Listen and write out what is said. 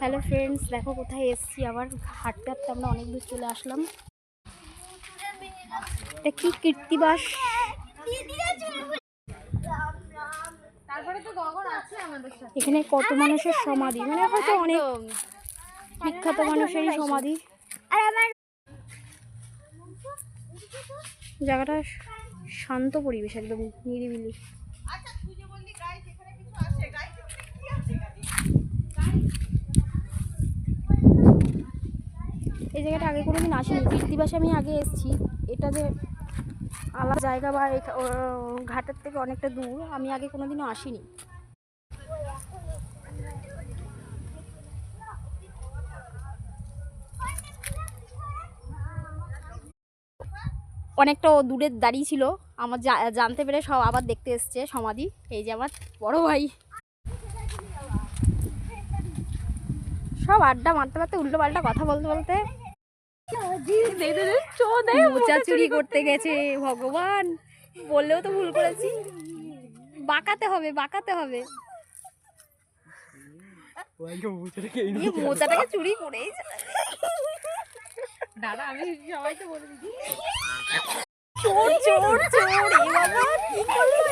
Hello friends, দেখো কোথায় এসেছি। আবার হাঁটতে হাঁটতে আমরা অনেক দূর চলে আসলাম। এটা কি কীর্তিবাস। এখানে কত মানুষের সমাধি, মানে হয়তো অনেক বিখ্যাত মানুষেরই সমাধি। জায়গাটা শান্ত পরিবেশ, একদম নিরিবিলি। এই জায়গাটা আগে কোনোদিন আসিনি। কীর্তিবাসে আমি আগে এসেছি। এটা যে আলাদা জায়গা বা ঘাটের থেকে অনেকটা দূর, আমি আগে কোনোদিনও আসিনি। অনেকটা দূরে দাঁড়িয়ে ছিল, আমার জানতে পেরে সব আবার দেখতে এসছে সমাধি। এই যে আমার বড় ভাই, সব আড্ডা মারতে মারতে উল্টো পাল্টা কথা বলতে বলতে মোচা চুরি করতে গেছে। ভগবান, বললেও তো ভুল করেছি। বাঁকাতে হবে, বাঁকাতে হবে। মোচাটাকে চুরি করেই দাদা, আমি সবাইকে বলে দিচ্ছি চোর চোর চোর। এই বাবা কি করলো?